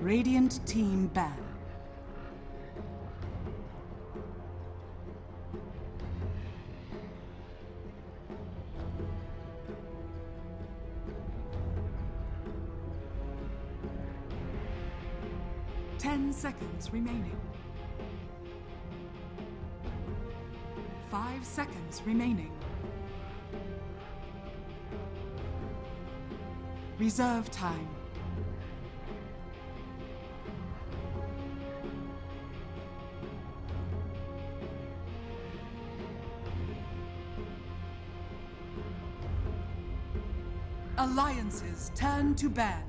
Radiant team ban. Ten seconds remaining. 5 seconds remaining. Reserve time. Alliances turn to ban.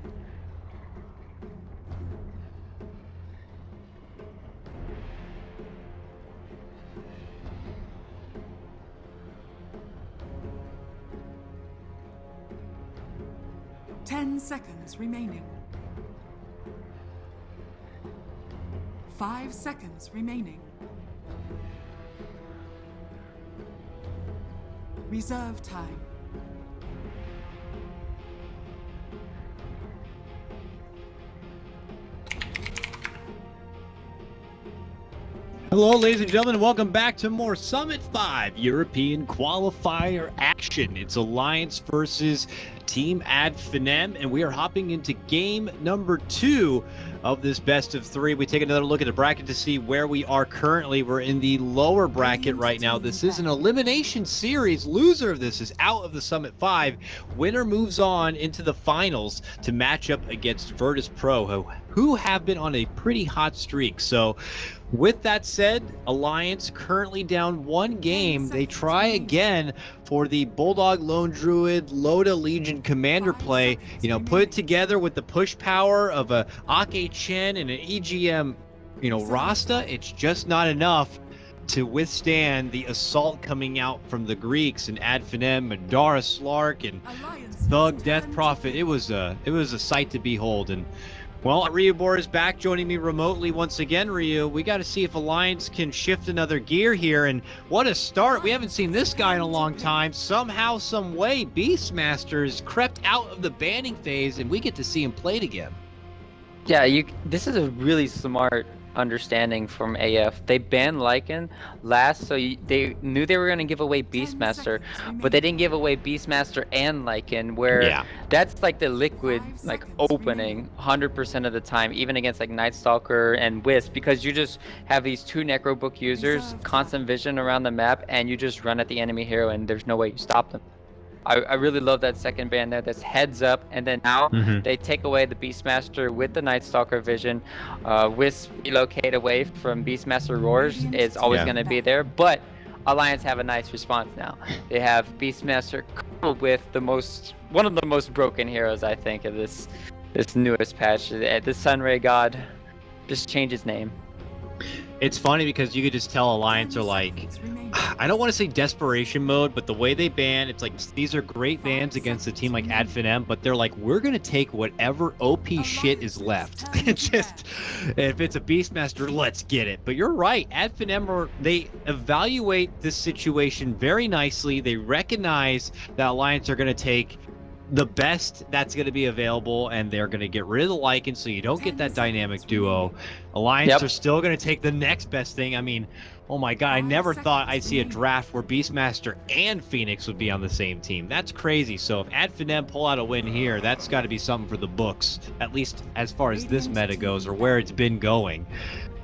Ten seconds remaining. 5 seconds remaining. Reserve time. Hello, ladies and gentlemen, welcome back to more Summit 5 European Qualifier action. It's Alliance versus Team Finem, and we are hopping into game number 2 of this best of 3. We take another look at the bracket to see where we are currently. We're in the lower bracket right now. This is an elimination series. Loser of this is out of the Summit 5. Winner moves on into the finals to match up against Virtus Pro, who have been on a pretty hot streak. So with that said, Alliance currently down 1 game. They try again for the Bulldog Lone Druid Loda Legion Commander play. You know, put it together with the push power of a Ake Chen and an EGM, Rasta. It's just not enough to withstand the assault coming out from the Greeks and Finem, Madara Slark, and Thug Death Prophet. It was a sight to behold. And well, Ryubor is back joining me remotely once again. Ryu, we got to see if Alliance can shift another gear here, and what a start. We haven't seen this guy in a long time. Somehow, some way, Beastmaster's crept out of the banning phase, and we get to see him played again. Yeah, this is a really smart understanding from AF. They banned Lycan last, so they knew they were going to give away Beastmaster, but they didn't give away Beastmaster and Lycan, where that's like the liquid opening 100% of the time, even against like Night Stalker and Wisp, because you just have these 2 Necrobook users, constant vision around the map, and you just run at the enemy hero and there's no way you stop them. I really love that second ban there. That's heads up, and then now they take away the Beastmaster with the Night Stalker vision. Wisp relocate away from Beastmaster roars is always going to be there, but Alliance have a nice response now. They have Beastmaster coupled with one of the most broken heroes, I think, of this newest patch. The Sunray God just changed his name. It's funny because you could just tell Alliance are like, I don't want to say desperation mode, but the way they ban, it's like these are great bans against a team like Finem, but they're like, we're going to take whatever OP shit is left. It's just, if it's a Beastmaster, let's get it. But you're right, Finem, they evaluate this situation very nicely. They recognize that Alliance are going to take the best that's going to be available, and they're going to get rid of the Lycan so you don't get that dynamic duo. Alliance are still going to take the next best thing. I mean, oh my god, I never thought I'd see a draft where Beastmaster and Phoenix would be on the same team. That's crazy. So if Finem pull out a win here, that's got to be something for the books, at least as far as this meta goes, or where it's been going.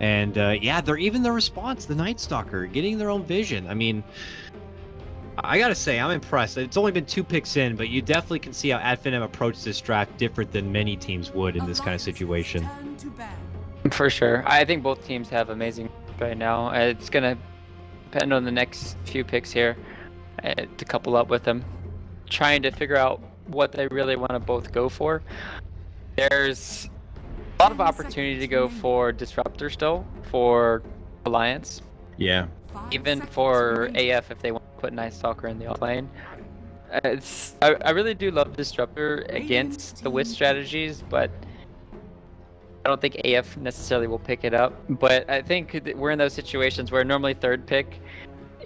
And yeah, they're even the response, the Night Stalker, getting their own vision. I mean, I gotta say, I'm impressed. It's only been 2 picks in, but you definitely can see how Finem approached this draft different than many teams would in this kind of situation. For sure. I think both teams have amazing right now. It's gonna depend on the next few picks here to couple up with them, trying to figure out what they really want to both go for. There's a lot of opportunity to go for Disruptor still for Alliance. Yeah. Even for AF if they want to put Night Stalker in the offlane. I really do love Disruptor against the Wisp strategies, but I don't think AF necessarily will pick it up. But I think we're in those situations where normally 3rd pick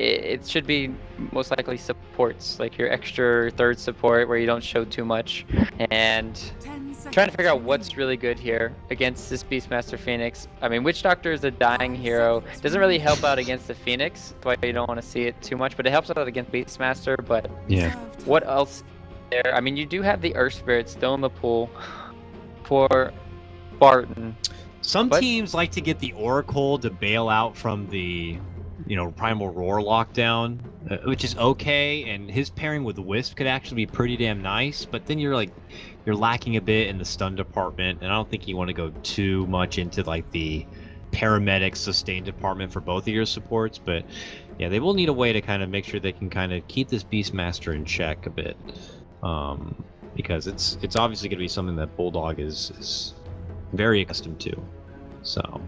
it should be most likely supports, like your extra third support where you don't show too much. And 10 trying to figure out seconds what's really good here against this Beastmaster Phoenix. I mean, Witch Doctor is a dying hero. Doesn't really help out against the Phoenix. That's why you don't want to see it too much, but it helps out against Beastmaster. But Yeah. reserved what else is there? I mean, you do have the Earth Spirit still in the pool for Barton. Some But- teams like to get the Oracle to bail out from the, Primal Roar lockdown, which is okay, and his pairing with Wisp could actually be pretty damn nice, but then you're lacking a bit in the stun department, and I don't think you want to go too much into like the paramedic sustain department for both of your supports, but yeah, they will need a way to kind of make sure they can kind of keep this Beastmaster in check a bit, because it's obviously going to be something that Bulldog is very accustomed to. So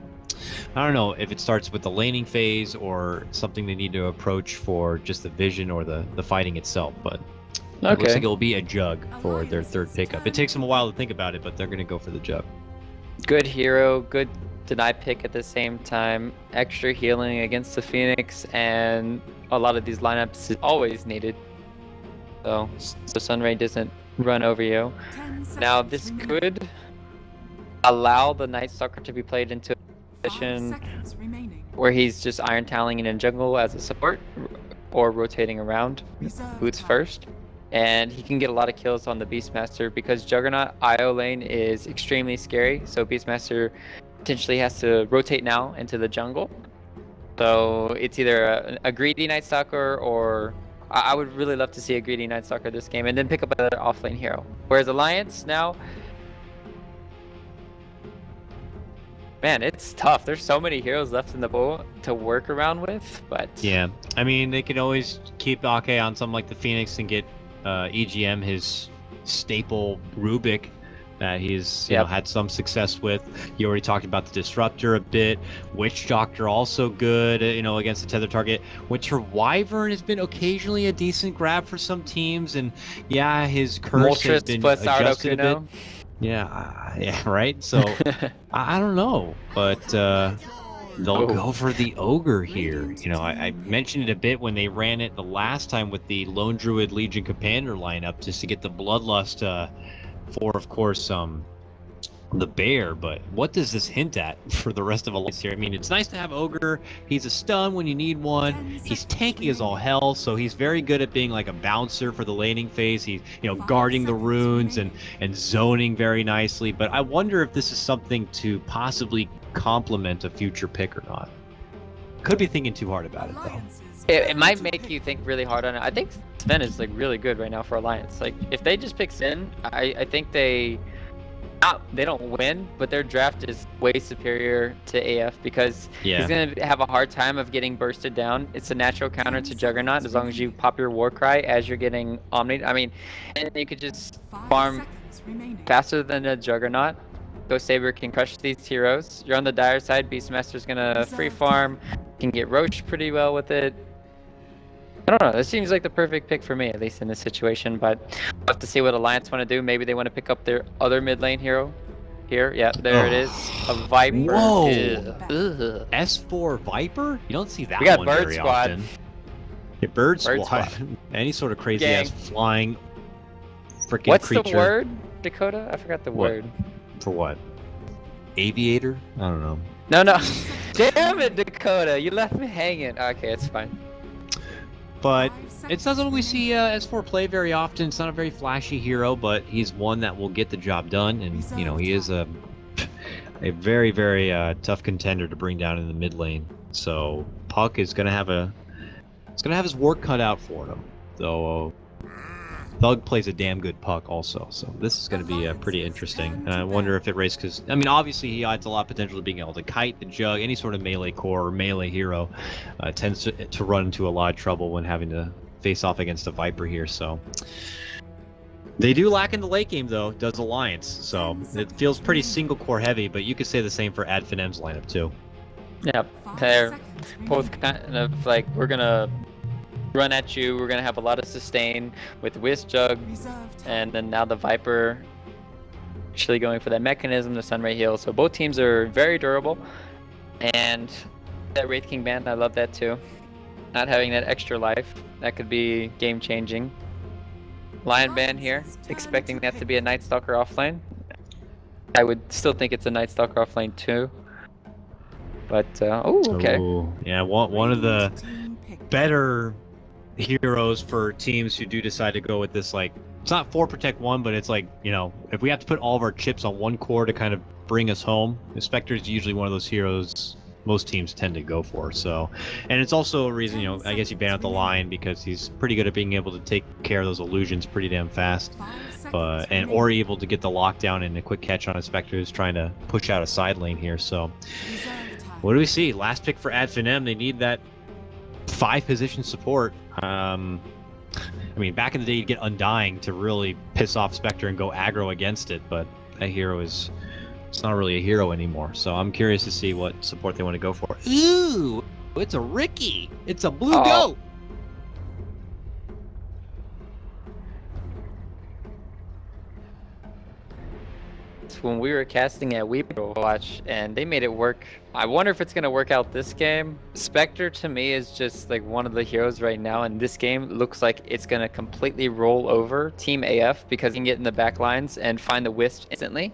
I don't know if it starts with the laning phase or something they need to approach for just the vision or the fighting itself, but it looks like it'll be a jug for their third pickup. It takes them a while to think about it, but they're going to go for the jug. Good hero, good deny pick at the same time. Extra healing against the Phoenix, and a lot of these lineups is always needed. So Sunray doesn't run over you. 10 Now seconds this remaining. could allow the Night Stalker to be played into a 5 position seconds remaining. where he's just Iron Toweling in jungle as a support, or rotating around Reserved boots time. first. And he can get a lot of kills on the Beastmaster because Juggernaut IO lane is extremely scary. So Beastmaster potentially has to rotate now into the jungle. So it's either a greedy Night Stalker, or I would really love to see a greedy Night Stalker this game, and then pick up another offlane hero. Whereas Alliance now, man, it's tough. There's so many heroes left in the bowl to work around with, but Yeah, I mean, they could always keep Ake on something like the Phoenix and get EGM his staple Rubik that he's had some success with. You already talked about the Disruptor a bit. Witch Doctor also good, against the tether target. Winter Wyvern has been occasionally a decent grab for some teams, and yeah, his curse has Moltres been plus adjusted a bit. Ardokuno. Yeah, right. So I don't know, but they'll go for the Ogre here. I mentioned it a bit when they ran it the last time with the Lone Druid Legion Commander lineup, just to get the Bloodlust for, of course, the Bear. But what does this hint at for the rest of Alliance here? I mean, it's nice to have Ogre. He's a stun when you need one. He's tanky as all hell, so he's very good at being like a bouncer for the laning phase. He's, guarding the runes and zoning very nicely. But I wonder if this is something to possibly complement a future pick or not. Could be thinking too hard about it, though. Alliances It turn might to make pick. you think really hard on it. I think Sven is really good right now for Alliance. Like if they just pick Sin, I think they don't win, but their draft is way superior to AF because he's gonna have a hard time of getting bursted down. It's a natural counter to Juggernaut as long as you pop your Warcry as you're getting Omni. I mean, and you could just 5 farm seconds remaining. faster than a Juggernaut. Ghost Saber can crush these heroes. You're on the dire side. Beastmaster's gonna free farm. Can get Roach pretty well with it. I don't know. This seems like the perfect pick for me, at least in this situation. But we'll have to see what Alliance want to do. Maybe they want to pick up their other mid lane hero. Here, yeah, there it is. A Viper. Whoa. Ugh. S4 Viper? You don't see that We got one Bird very Squad. often. Yeah, Bird Bird Squad. Squad. Any sort of crazy Gang. ass flying freaking What's creature. the word, Dakota? I forgot the What? word. For what? Aviator? I don't know. No. Damn it, Dakota. You left me hanging. Okay, it's fine. But 5 it's seconds not something we remaining. see S4 play very often. It's not a very flashy hero, but he's one that will get the job done. And, he is a very, very tough contender to bring down in the mid lane. So Puck is going to have his work cut out for him. Though Thug plays a damn good Puck also. So this is going to be pretty interesting. And I wonder if it races because, I mean, obviously he adds a lot of potential to being able to kite, the jug, any sort of melee core or melee hero tends to run into a lot of trouble when having to face off against a Viper here. So they do lack in the late game, though, does Alliance. So it feels pretty single core heavy, but you could say the same for Ad Finem's lineup too. Yeah, 5 they're seconds both remaining. kind of like, we're gonna run at you. We're gonna have a lot of sustain with Wisp Jug, Reserved time. and then now the Viper actually going for that mechanism, the Sunray Heal. So both teams are very durable, and that Wraith King band, I love that too. not having that extra life. That could be game changing. Lion ban here, expecting that to be a Night Stalker offlane. I would still think it's a Night Stalker offlane too. But, oh, okay. Ooh, yeah, one of the Radiant team picked. better heroes for teams who do decide to go with this, like, it's not 4 protect 1, but it's like, you know, if we have to put all of our chips on one core to kind of bring us home, Spectre is usually one of those heroes most teams tend to go for. So, and it's also a reason, you know, I guess you ban out the Lion because he's pretty good at being able to take care of those illusions pretty damn fast. 5 seconds And remaining. or able to get the lockdown and a quick catch on a Spectre who's trying to push out a side lane here. So, Reserve time. what do we see? Last pick for Finem. They need that 5 position support. I mean, back in the day, you'd get Undying to really piss off Spectre and go aggro against it, but that hero is, it's not really a hero anymore. So I'm curious to see what support they want to go for. Ooh, it's a Ricky. It's a blue Oh. goat. When we were casting at Watch and they made it work. I wonder if it's gonna work out this game. Spectre to me is just like one of the heroes right now, and this game looks like it's gonna completely roll over Team AF because he can get in the back lines and find the wisp instantly.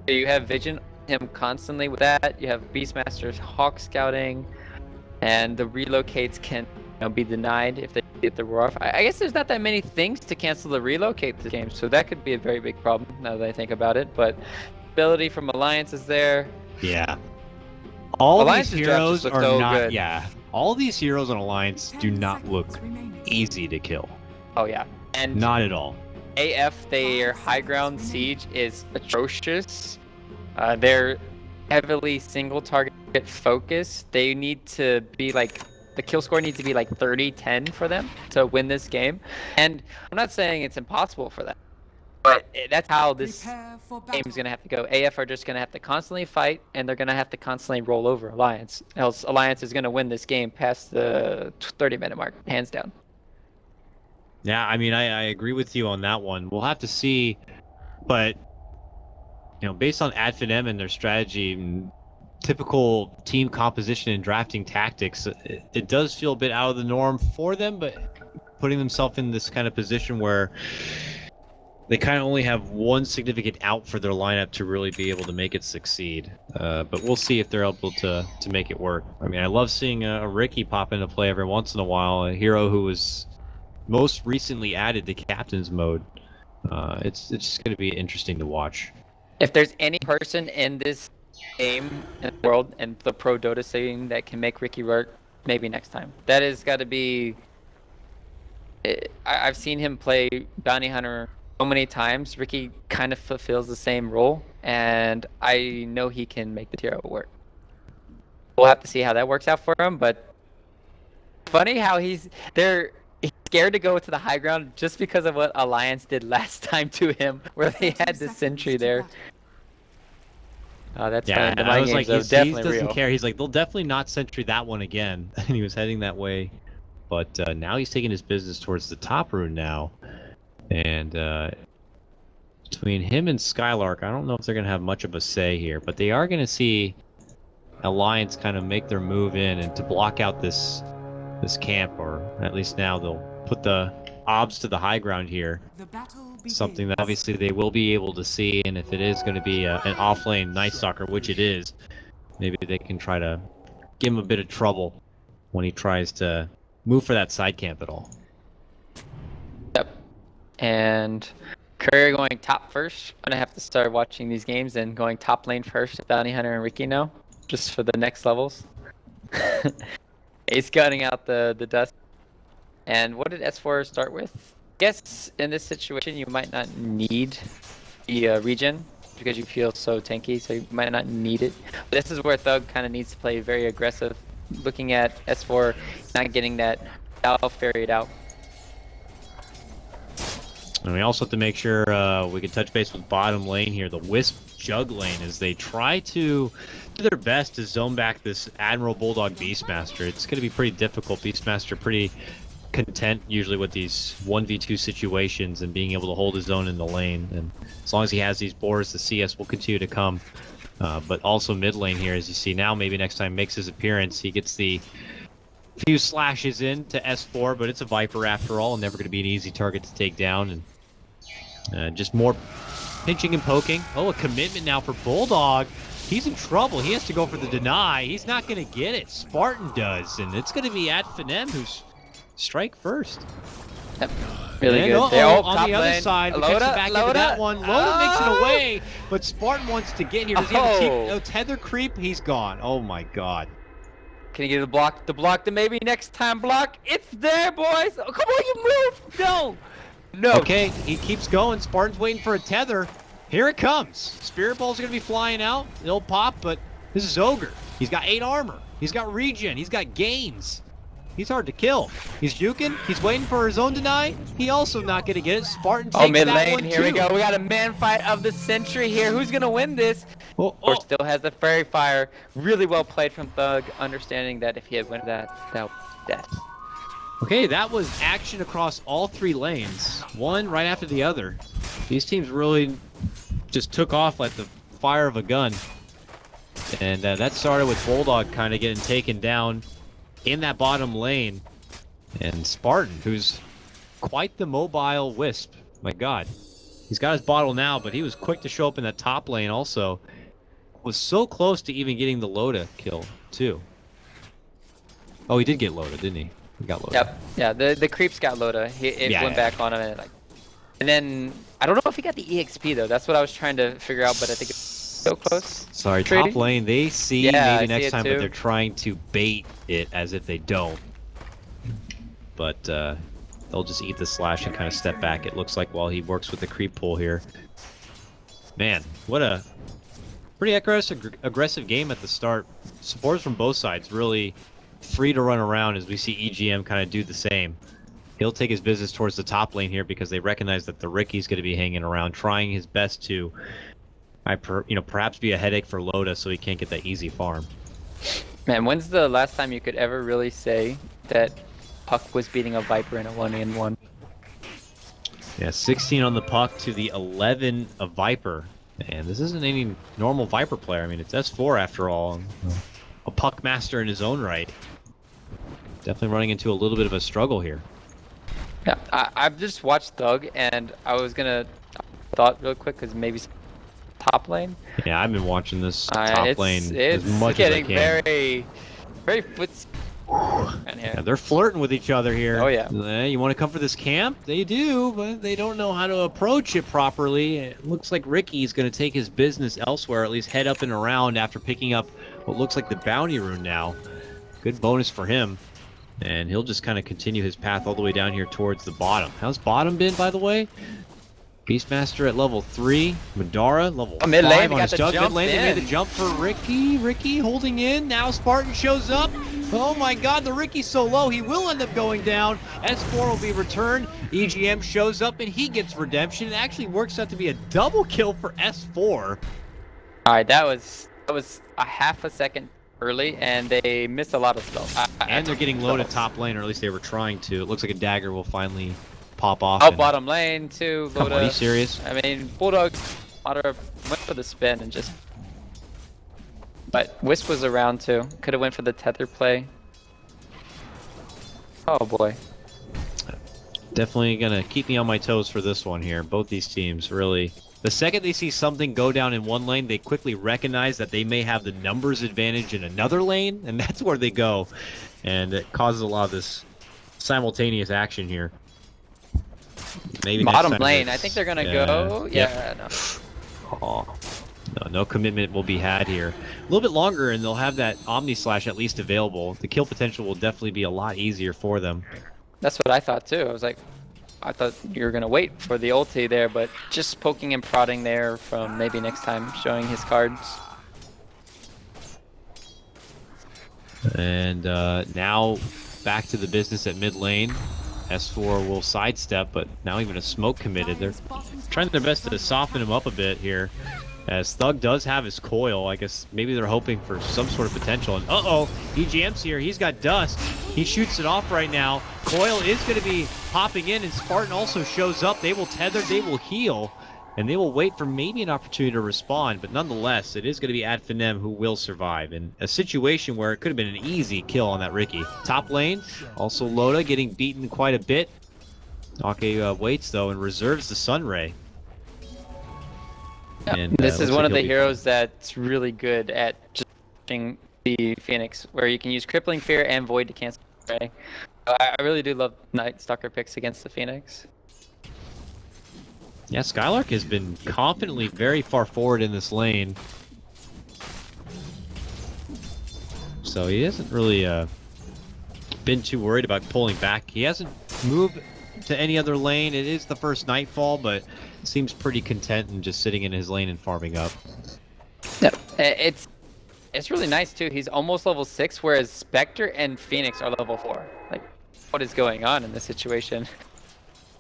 So you have Vision him constantly with that. You have Beastmaster's Hawk scouting, and the relocates can be denied if they get the roar off. I guess there's not that many things to cancel the relocate this game, so that could be a very big problem now that I think about it. But ability from Alliance is there. Yeah. All Alliance's these draft heroes just look are so not. good. Yeah. All these heroes on Alliance 10 do not seconds look remaining. easy to kill. Oh yeah, and Not at all. AF, their high ground siege is atrocious. They're heavily single target focused. They need to be like, the kill score needs to be like 30-10 for them to win this game. And I'm not saying it's impossible for them, but that's how this Prepare for game battle. is going to have to go. AF are just going to have to constantly fight, and they're going to have to constantly roll over Alliance. Else Alliance is going to win this game past the 30-minute mark, hands down. Yeah, I mean, I agree with you on that one. We'll have to see, but you know, based on Adfinem and their strategy and typical team composition and drafting tactics, it does feel a bit out of the norm for them, but putting themselves in this kind of position where they kind of only have one significant out for their lineup to really be able to make it succeed. But we'll see if they're able to make it work. I mean, I love seeing a Ricky pop into play every once in a while, a hero who was most recently added to Captain's mode. It's just going to be interesting to watch. If there's any person in this game in the world and the pro Dota scene that can make Ricky work, maybe next time. That has got to be. I've seen him play Bounty Hunter so many times. Ricky kind of fulfills the same role, and I know he can make the hero work. We'll have to see how that works out for him, but funny how he's scared to go to the high ground just because of what Alliance did last time to him, where they 30 had the seconds sentry to there. battle. Oh, that's Yeah, fine. The and I mind was games, like, though, he definitely doesn't real. care. He's like, they'll definitely not sentry that one again. And he was heading that way. But now he's taking his business towards the top rune now. And between him and Skylark, I don't know if they're going to have much of a say here. But they are going to see Alliance kind of make their move in and to block out this camp. Or at least now they'll put the obs to the high ground here. The battle begins. Something that obviously they will be able to see, and if it is going to be an off-lane Night Stalker, which it is, maybe they can try to give him a bit of trouble when he tries to move for that side camp at all. Yep. And Courier going top first. I'm gonna have to start watching these games and going top lane first. Bounty Hunter and Ricky now, just for the next levels. He's cutting out the dust. And what did S4 start with? I guess in this situation you might not need the regen because you feel so tanky, so you might not need it. But this is where Thug kind of needs to play very aggressive, looking at S4 not getting that Alpha ferried out. And we also have to make sure we can touch base with bottom lane here, the Wisp Jug lane, as they try to do their best to zone back this Admiral Bulldog Beastmaster. It's going to be pretty difficult. Beastmaster pretty content usually with these 1v2 situations and being able to hold his own in the lane. And as long as he has these boars, the CS will continue to come. But also mid lane here, as you see now, maybe next time makes his appearance, he gets the Few slashes in to S4, but it's a Viper after all, and never going to be an easy target to take down. And just more pinching and poking. Oh, a commitment now for Bulldog. He's in trouble. He has to go for the deny. He's not going to get it. Spartan does, and it's going to be at Finem who's strike first. Yep. Really and good. They're all on top the other lane. side, we Loda, catch it back into that one. Loda makes it away, but Spartan wants to get here. Does he have a tether creep? He's gone. Oh my god. Can you get the block? The block to maybe next time block? It's there, boys! Oh, come on, you move! No! No! Okay, he keeps going. Spartan's waiting for a tether. Here it comes. Spirit Ball's gonna be flying out. It'll pop, but this is Ogre. He's got 8 armor. He's got regen. He's got gains. He's hard to kill. He's juking. He's waiting for his own deny. He also not gonna get it. Spartan takes mid that lane. one Here too. we go. We got a man fight of the century here. Who's gonna win this? Oh. Still has the fairy fire. Really well played from Thug, understanding that if he had won that was death. Okay, that was action across all 3 lanes. One right after the other. These teams really just took off like the fire of a gun. And that started with Bulldog kind of getting taken down in that bottom lane. And Spartan, who's quite the mobile wisp. My god. He's got his bottle now, but he was quick to show up in that top lane also. Was so close to even getting the Loda kill, too. Oh, he did get Loda, didn't he? He got Loda. Yep. Yeah, the creeps got Loda. It went back on him and then I don't know if he got the EXP though. That's what I was trying to figure out, but I think it's so close. Sorry, Trading? top lane, they see Yeah, maybe I see next it time, too. but they're trying to bait it as if they don't. But they'll just eat the slash and kind of step back, it looks like, while he works with the creep pull here. Man, what a pretty aggressive game at the start. Supporters from both sides really free to run around as we see EGM kind of do the same. He'll take his business towards the top lane here because they recognize that the Ricky's going to be hanging around, trying his best to, perhaps be a headache for Loda so he can't get that easy farm. Man, when's the last time you could ever really say that Puck was beating a Viper in a 1-in-1? Yeah, 16 on the Puck to the 11 of Viper. And this isn't any normal Viper player. I mean, it's S4 after all. A Puck master in his own right. Definitely running into a little bit of a struggle here. Yeah, I've just watched Thug, and I was gonna thought real quick because maybe top lane. Yeah, I've been watching this top lane as much as I can. It's getting very footsy. Yeah, they're flirting with each other here. Oh yeah. You want to come for this camp? They do, but they don't know how to approach it properly. It looks like Ricky's going to take his business elsewhere, at least head up and around after picking up what looks like the bounty rune now. Good bonus for him. And he'll just kind of continue his path all the way down here towards the bottom. How's bottom been, by the way? Beastmaster at level 3. Madara, level 5 mid lane, on his jump. Mid lane, they in. made the jump for Ricky. Ricky holding in. Now Spartan shows up. Oh my god, the Ricky's so low, he will end up going down. S4 will be returned. EGM shows up and he gets redemption. It actually works out to be a double kill for S4. Alright, that was a half a second early, and they missed a lot of stuff. And they're getting low to top lane, or at least they were trying to. It looks like a dagger will finally pop off. Out bottom lane too. Come on, are you serious? I mean, Bulldog went for the spin and just. But Wisp was around too. Could have went for the tether play. Oh boy. Definitely gonna keep me on my toes for this one here. Both these teams really. The second they see something go down in one lane, they quickly recognize that they may have the numbers advantage in another lane, and that's where they go. And it causes a lot of this simultaneous action here. Maybe bottom lane. I think they're gonna go. Yeah. No. Oh. No commitment will be had here. A little bit longer, and they'll have that Omni Slash at least available. The kill potential will definitely be a lot easier for them. That's what I thought too. I was like, I thought you were gonna wait for the ulti there, but just poking and prodding there from maybe next time, showing his cards. And now back to the business at mid lane. S4 will sidestep, but now even a smoke committed. They're trying their best to soften him up a bit here. As Thug does have his coil, I guess maybe they're hoping for some sort of potential. And uh-oh, EGM's here. He's got dust. He shoots it off right now. Coil is going to be popping in, and Spartan also shows up. They will tether. They will heal. and they will wait for maybe an opportunity to respond, but nonetheless, it is going to be Finem who will survive in a situation where it could have been an easy kill on that Ricky. Top lane, also Loda getting beaten quite a bit. Ake waits though and reserves the Sunray. Yeah, And, this is looks one like of the he'll be heroes that's really good at just pushing the Phoenix, where you can use Crippling Fear and Void to cancel Ray. I really do love Night Stalker picks against the Phoenix. Yeah, Skylark has been confidently very far forward in this lane. So he hasn't really been too worried about pulling back. He hasn't moved to any other lane. It is the first Nightfall, but seems pretty content and just sitting in his lane and farming up. Yeah, it's really nice too. He's almost level 6, whereas Spectre and Phoenix are level 4. Like, what is going on in this situation?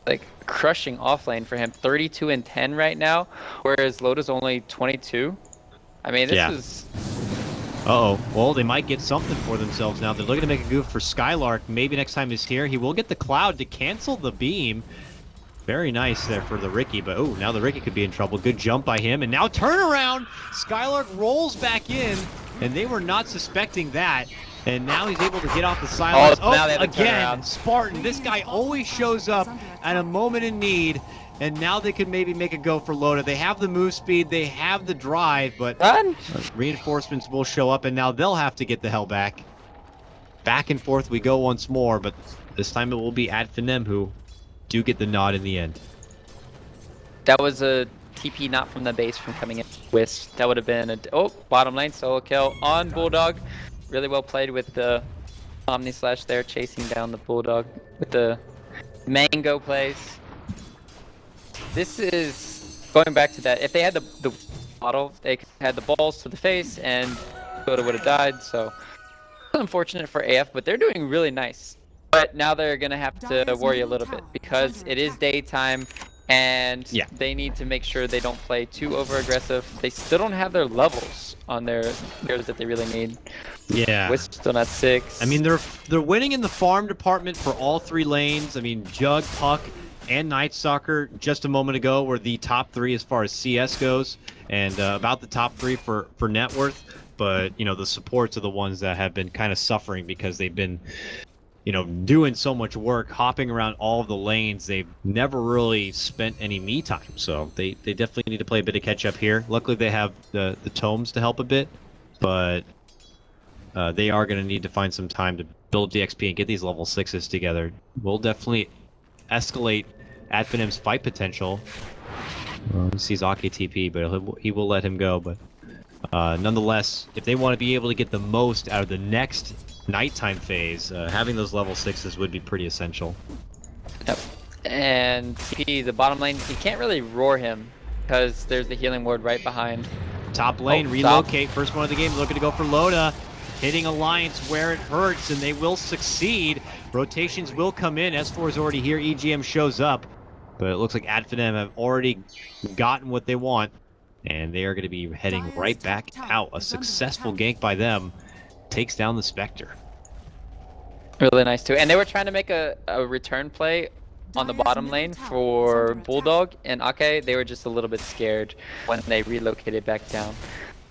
Like, crushing offlane for him. 32 and 10 right now, whereas Loda's only 22. I mean, this is... Uh-oh. Well, they might get something for themselves now. They're looking to make a goof for Skylark. Maybe next time he's here, he will get the Cloud to cancel the beam. Very nice there for the Ricky, but oh, now the Ricky could be in trouble. Good jump by him, and now turnaround! Skylark rolls back in, and they were not suspecting that. And now he's able to get off the silence. Oh, now they have the again, turnaround. Spartan. This guy always shows up at a moment in need, and now they could maybe make a go for Loda. They have the move speed, they have the drive, but Run! reinforcements will show up, and now they'll have to get the hell back. Back and forth we go once more, but this time it will be Finem who do get the nod in the end. That was a TP not from the base from coming in. Wisp. That would have been a... Oh, bottom lane, solo kill on Bulldog. Really well played with the Omni Slash there, chasing down the Bulldog with the mango plays. This is going back to that. If they had the model, they had the balls to the face, and Dota would have died. So unfortunate for AF, but they're doing really nice. But now they're gonna have to worry a little bit because it is daytime, and they need to make sure they don't play too over aggressive. They still don't have their levels on their heroes that they really need. Yeah. Wisp still not 6. I mean, they're winning in the farm department for all 3 lanes. I mean, Jug, Puck, and Night Stalker just a moment ago were the top 3 as far as CS goes, and about the top 3 for net worth. But you know, the supports are the ones that have been kind of suffering because they've been, you know, doing so much work, hopping around all of the lanes. They've never really spent any me time, so they definitely need to play a bit of catch up here. Luckily, they have the tomes to help a bit, but they are going to need to find some time to build DXP and get these level 6s together. We'll definitely escalate Finem's fight potential. He sees Ake TP, but he will let him go. But nonetheless, if they want to be able to get the most out of the next nighttime phase, having those level 6s would be pretty essential. Yep. And TP, the bottom lane, you can't really roar him because there's the healing ward right behind. Top lane, relocate, first one of the game, looking to go for Loda. Hitting Alliance where it hurts, and they will succeed. Rotations will come in. S4 is already here. EGM shows up. But it looks like Finem have already gotten what they want. And they are going to be heading right back out. A successful gank by them takes down the Spectre. Really nice too. And they were trying to make a return play on the bottom lane for Bulldog and Ake. They were just a little bit scared when they relocated back down.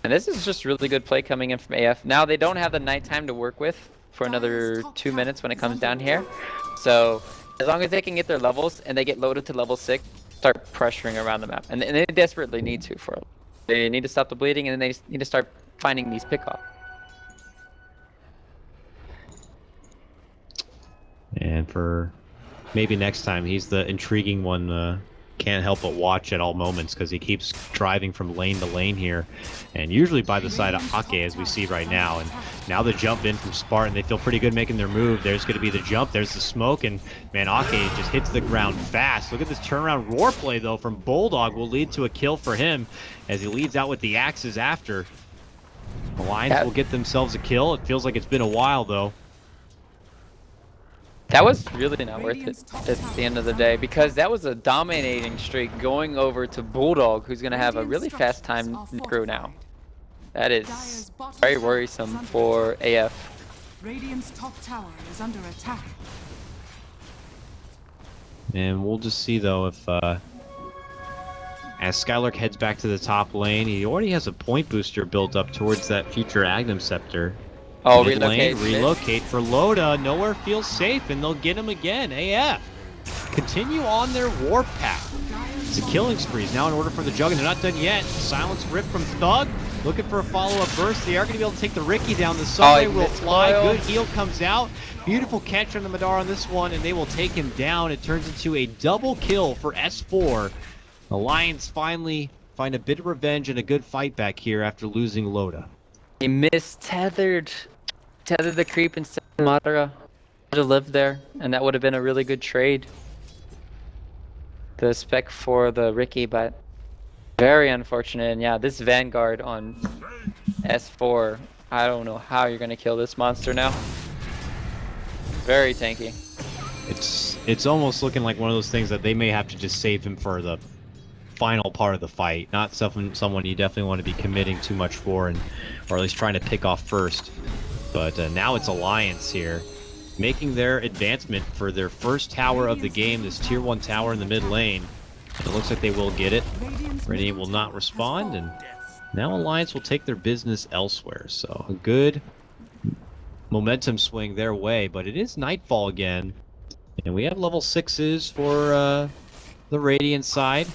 And this is just really good play coming in from AF. Now they don't have the nighttime to work with for another 2 minutes when it comes down here. So as long as they can get their levels and they get loaded to level 6, start pressuring around the map. And they desperately need to for it. They need to stop the bleeding, and then they need to start finding these pickoffs. And for maybe next time, he's the intriguing one. Can't help but watch at all moments because he keeps driving from lane to lane here, and usually by the side of Ake, as we see right now. And now the jump in from Spartan, they feel pretty good making their move. There's going to be the jump, there's the smoke, and man, Ake just hits the ground fast. Look at this turnaround roar play though from Bulldog, will lead to a kill for him as he leads out with the axes after. Alliance will get themselves a kill. It feels like it's been a while though. That was really not worth it at the end of the day, because that was a dominating streak going over to Bulldog, who's going to have a really fast time through now. That is very worrisome for AF. Radiant's top tower is under attack. And we'll just see though if As Skylark heads back to the top lane, he already has a point booster built up towards that future Agnum Scepter. Oh, Mid lane, relocate. relocate for Loda. Nowhere feels safe, and they'll get him again. AF continue on their warpath. It's a killing spree now in order for the Jug, and they're not done yet. Silence Rip from Thug, looking for a follow-up burst. They are going to be able to take the Riki down. The Sunray will fly. Good heal comes out. Beautiful catch on the Madara on this one, and they will take him down. It turns into a double kill for S4. Alliance finally find a bit of revenge and a good fight back here after losing Loda. He tethered the creep instead of Madara. Should have lived there, and that would have been a really good trade. The spec for the Riki, but very unfortunate. And yeah, this Vanguard on S4, I don't know how you're gonna kill this monster now. Very tanky. It's almost looking like one of those things that they may have to just save him for the final part of the fight. Not someone you definitely want to be committing too much for, or at least trying to pick off first. But now it's Alliance here, making their advancement for their first tower of the game, this tier 1 tower in the mid lane. And it looks like they will get it. Radiant will not respond, and now Alliance will take their business elsewhere. So a good momentum swing their way, but it is Nightfall again. And we have level 6s for the Radiant side.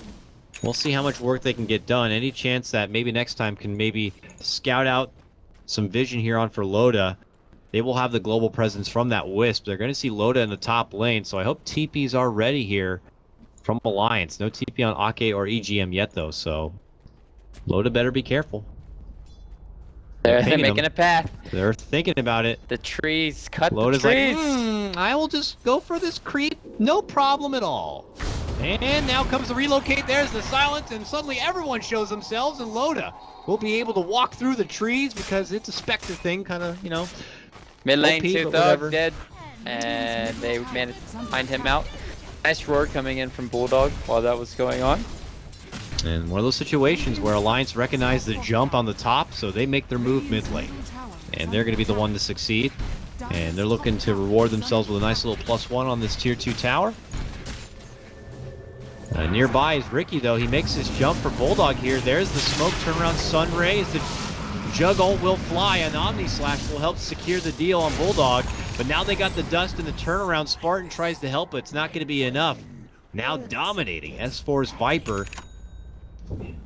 We'll see how much work they can get done. Any chance that maybe next time can maybe scout out some vision here on for Loda. They will have the global presence from that Wisp. They're going to see Loda in the top lane, so I hope TPs are ready here from Alliance. No TP on Ake or EGM yet, though, so Loda better be careful. They're making a path. They're thinking about it. The trees, cut Loda's the trees. like, I will just go for this creep. No problem at all. And now comes the relocate. There's the silence, and suddenly everyone shows themselves, and Loda will be able to walk through the trees because it's a Spectre thing, kind of, you know. Mid lane, OP, 2 but Thug whatever. dead, and they managed to find him out. Nice roar coming in from Bulldog while that was going on. And one of those situations where Alliance recognize the jump on the top, so they make their move mid lane. And they're going to be the one to succeed. And they're looking to reward themselves with a nice little +1 on this tier 2 tower. Nearby is Riki, though. He makes his jump for Bulldog here. There's the smoke turnaround Sunray. As the Jug ult will fly. An Omni Slash will help secure the deal on Bulldog. But now they got the dust and the turnaround. Spartan tries to help, but it's not going to be enough. Now dominating S4's Viper.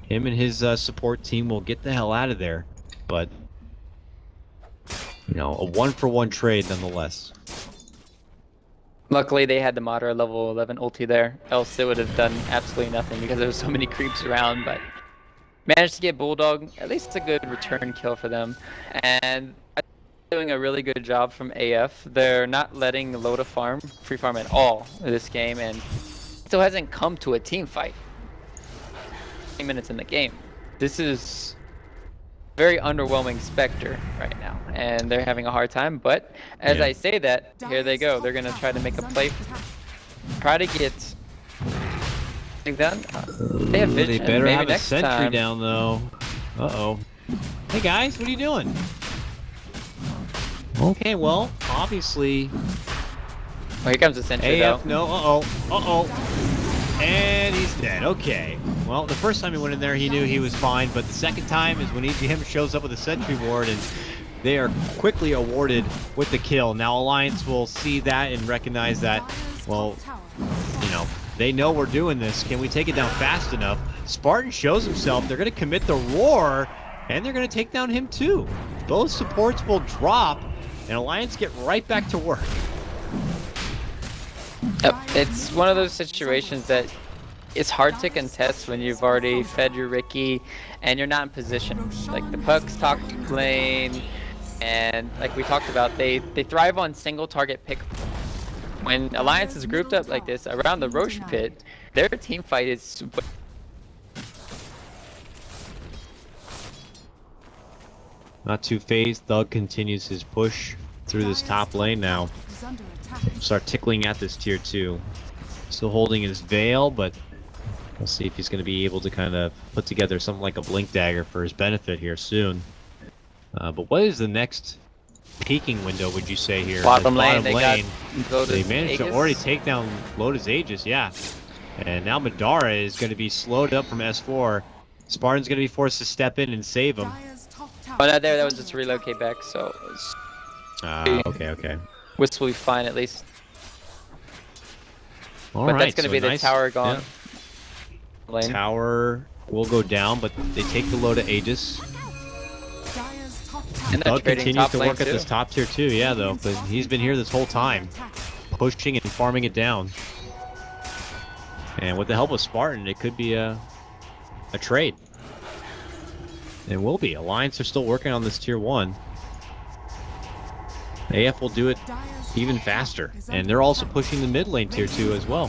Him and his support team will get the hell out of there. But, you know, a 1-for-1 trade nonetheless. Luckily, they had the Madara level 11 ulti there, else they would have done absolutely nothing because there was so many creeps around, but managed to get Bulldog. At least it's a good return kill for them. And doing a really good job from AF. They're not letting Loda free farm at all in this game, and still hasn't come to a team fight. 20 minutes in the game. This is very underwhelming Spectre right now, and they're having a hard time, but as I say that, here they go. They're gonna try to make a play, try to get done. They have vision. They better maybe have a next sentry time. down, though. Uh-oh. Hey, guys, what are you doing? Okay, well, obviously... Oh, here comes the sentry, AF, though. no, uh-oh. And he's dead. Okay. Well, the first time he went in there, he knew he was fine, but the second time is when EGM shows up with a sentry ward, and they are quickly awarded with the kill. Now, Alliance will see that and recognize that, well, you know, they know we're doing this. Can we take it down fast enough? Spartan shows himself. They're going to commit the roar, and they're going to take down him too. Both supports will drop, and Alliance get right back to work. It's one of those situations that it's hard to contest when you've already fed your Riki and you're not in position. Like the Pucks top lane, and like we talked about, they thrive on single target pick. When Alliance is grouped up like this around the Roche pit, their team fight is Not too phased. Thug continues his push through this top lane now. Start tickling at this tier 2. Still holding his veil, but we'll see if he's going to be able to kind of put together something like a blink dagger for his benefit here soon. But what is the next peaking window, would you say, here? bottom Like lane. They managed to already take down Loda's Aegis, yeah. And now Madara is going to be slowed up from S4. Spartan's going to be forced to step in and save him. Dire's top tower Oh, not there. That is was just under relocate attack. back, so it's Okay. which will be fine at least. All But right, that's gonna so be the nice- tower gone. yeah. Lane. Tower will go down, but they take the low to Aegis. Dire's top tower And they're Thug trading continues top to lane work at too. this top tier too, yeah, though. But he's been here this whole time, pushing and farming it down. And with the help of Spartan, it could be a trade. It will be. Alliance are still working on this tier 1. AF will do it Dire's even top tower faster. is And under they're also attack. pushing the mid lane tier 2 as well.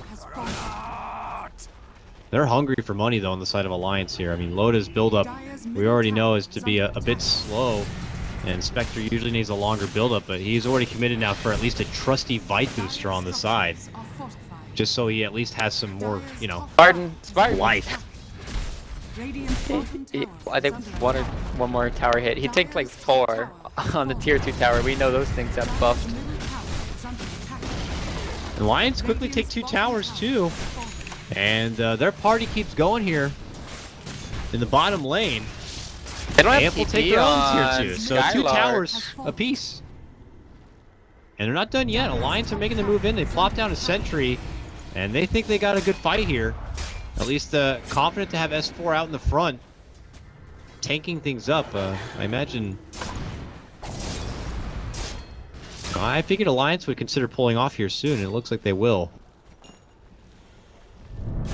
Has fallen. They're hungry for money, though, on the side of Alliance here. I mean, Loda's build-up, we already know, is to be a bit slow. And Spectre usually needs a longer build-up, but he's already committed now for at least a trusty Vite booster on the side. Are fortified. Just so he at least has some more, you know, Spartan. life. Radiant's bottom He, tower I think is under one attack. more tower hit. He tanked like 4 on the tier 2 tower. We know those things got buffed. Dire's middle tower is under attack. Alliance quickly take 2 towers, too. And their party keeps going here in the bottom lane. They don't have AF will take TP their own on tier 2, so 2 Skylark. towers apiece. And they're not done yet. Alliance are making the move in. They plop down a sentry, and they think they got a good fight here. At least confident to have S4 out in the front, tanking things up. I imagine. I figured Alliance would consider pulling off here soon, and it looks like they will.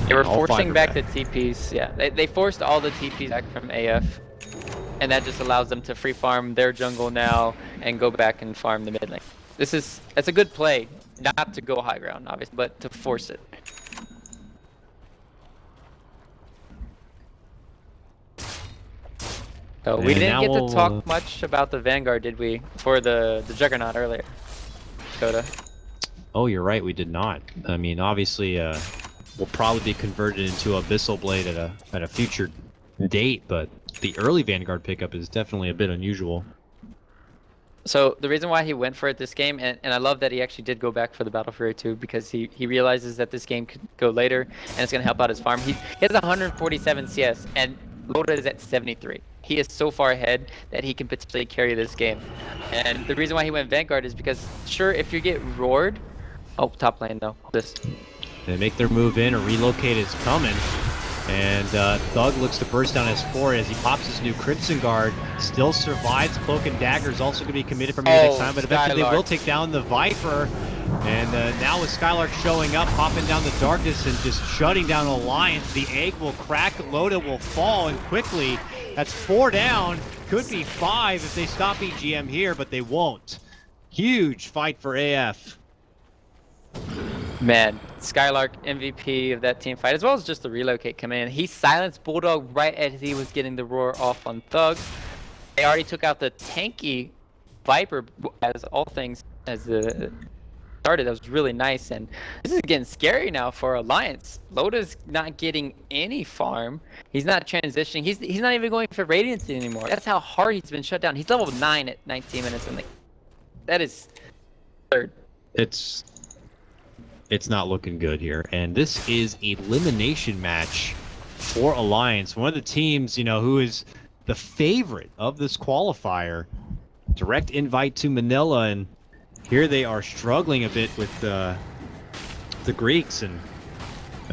They were All forcing fiber back the TPs. Yeah, they forced all the TPs back from AF. And that just allows them to free farm their jungle now and go back and farm the mid lane. It's a good play, not to go high ground, obviously, but to force it. So we And didn't now get to we'll, talk much about the Vanguard, did we? For the Juggernaut earlier. Dota. Oh, you're right. We did not. I mean, obviously, we'll probably be converted into Abyssal Blade at a future date, but the early Vanguard pickup is definitely a bit unusual. So the reason why he went for it this game, and I love that he actually did go back for the Battle Fury too, because he realizes that this game could go later, and it's going to help out his farm. He has 147 CS, and Dota is at 73. He is so far ahead that he can potentially carry this game. And the reason why he went Vanguard is because, sure, if you get roared... Oh, top lane though. This. They make their move in, a relocate is coming. And Thug looks to burst down S4 as he pops his new Crimson Guard. Still survives. Cloak and Dagger is also going to be committed from here next time, but eventually they will take down the Viper. And now with Skylark showing up, popping down the darkness and just shutting down Alliance, the egg will crack, Loda will fall, and quickly, that's 4 down. Could be 5 if they stop EGM here, but they won't. Huge fight for AF. Man, Skylark MVP of that team fight, as well as just the relocate command. He silenced Bulldog right as he was getting the roar off on Thug. They already took out the tanky Viper, as all things as the started. That was really nice, and this is getting scary now for Alliance. Loda's not getting any farm. He's not transitioning. He's not even going for Radiance anymore. That's how hard he's been shut down. He's level 9 at 19 minutes, and that is third. It's not looking good here, and this is an elimination match for Alliance. One of the teams, you know, who is the favorite of this qualifier. Direct invite to Manila, and here they are struggling a bit with the Greeks, and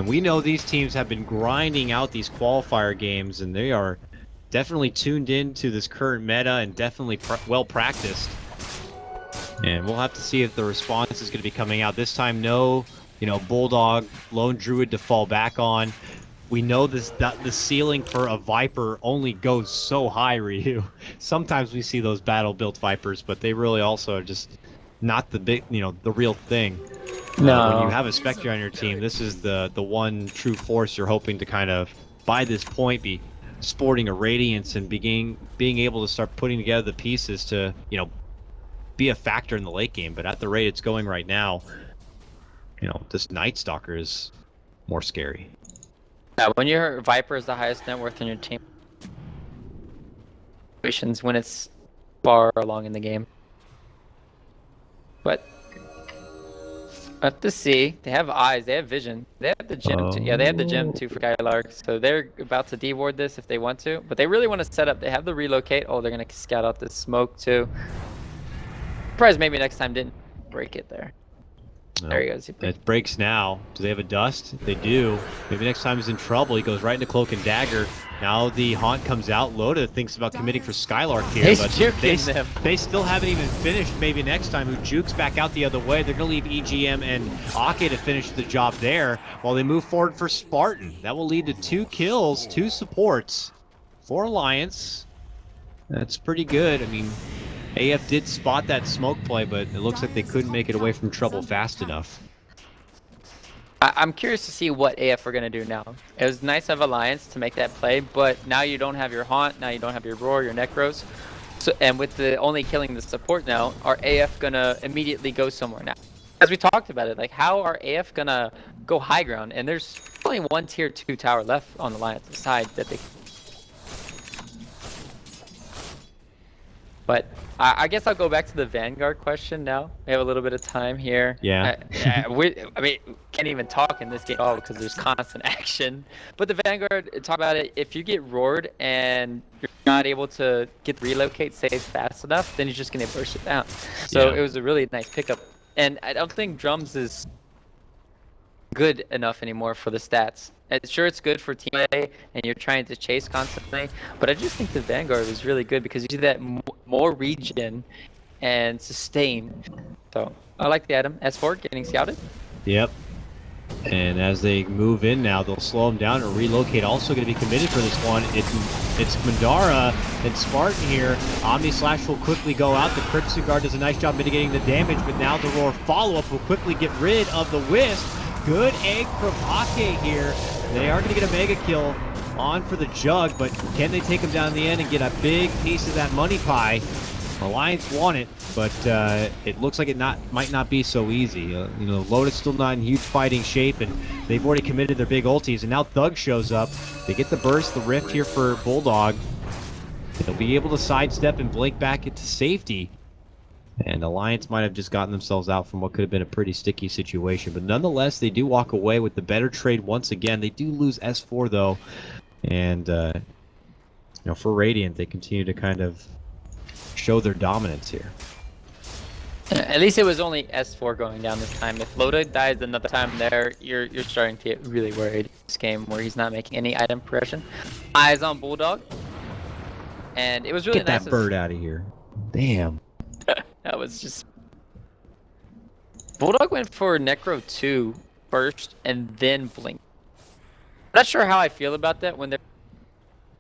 we know these teams have been grinding out these qualifier games, and they are definitely tuned in to this current meta and definitely well practiced. And we'll have to see if the response is going to be coming out. This time, no, you know, Bulldog, Lone Druid to fall back on. We know that the ceiling for a Viper only goes so high, Ryu. Sometimes we see those battle-built Vipers, but they really also are just not the big, you know, the real thing. No. When you have a Spectre on your team, this is the one true force you're hoping to kind of, by this point, be sporting a Radiance and being able to start putting together the pieces to, you know, be a factor in the late game. But at the rate it's going right now, you know, this Night Stalker is more scary. Yeah, when your Viper is the highest net worth in your team, when it's far along in the game. But Have to see. They have eyes. They have vision. They have the gem. Too. Yeah, they have the gem too for Skylark. So they're about to deward this if they want to. But they really want to set up. They have the relocate. Oh, they're gonna scout out this smoke too. Surprised maybe next time didn't break it there. No. There he goes. It breaks now. Do they have a dust? They do. Maybe next time he's in trouble. He goes right into Cloak and Dagger. Now the Haunt comes out. Loda thinks about committing for Skylark here, He's but juking them. they still haven't even finished. Maybe next time, who jukes back out the other way. They're going to leave EGM and Ake to finish the job there while they move forward for Spartan. That will lead to 2 kills, 2 supports for Alliance. That's pretty good. I mean, AF did spot that smoke play, but it looks like they couldn't make it away from trouble fast enough. I'm curious to see what AF are going to do now. It was nice of Alliance to make that play, but now you don't have your Haunt, now you don't have your Roar, your Necros. So, and with the only killing the support now, are AF going to immediately go somewhere now? As we talked about it, like how are AF going to go high ground? And there's only one tier 2 tower left on Alliance's side that they... But I guess I'll go back to the Vanguard question now. We have a little bit of time here. Yeah. I mean, can't even talk in this game at all because there's constant action. But the Vanguard, talk about it, if you get roared and you're not able to get the relocate safe fast enough, then you're just going to burst it down. So Yeah. it was a really nice pickup. And I don't think Drums is good enough anymore for the stats. Sure, it's good for team play and you're trying to chase constantly, but I just think the Vanguard was really good because you do that more regen and sustain. So I like the item. S4 getting scouted. Yep. And as they move in now, they'll slow them down or relocate. Also going to be committed for this one. It's Mandara and Spartan here. Omni Slash will quickly go out. The Crimson Guard does a nice job mitigating the damage, but now the Roar follow-up will quickly get rid of the Wisp. Good egg from Ake here. They are going to get a mega kill on for the Jug, but can they take him down in the end and get a big piece of that money pie? Alliance won it, but it looks like it might not be so easy. You know, Lotus still not in huge fighting shape, and they've already committed their big ultis, and now Thug shows up. They get the burst, the rift here for Bulldog. They'll be able to sidestep and blink back into safety. And Alliance might have just gotten themselves out from what could have been a pretty sticky situation. But nonetheless, they do walk away with the better trade once again. They do lose S4, though. And, you know, for Radiant, they continue to kind of show their dominance here. At least it was only S4 going down this time. If Loda dies another time there, you're starting to get really worried. This game where he's not making any item progression. Eyes on Bulldog. And it was really nice. nice. Get that bird out of here. Damn. That was just... Bulldog went for Necro 2 first and then Blink. I'm not sure how I feel about that when they're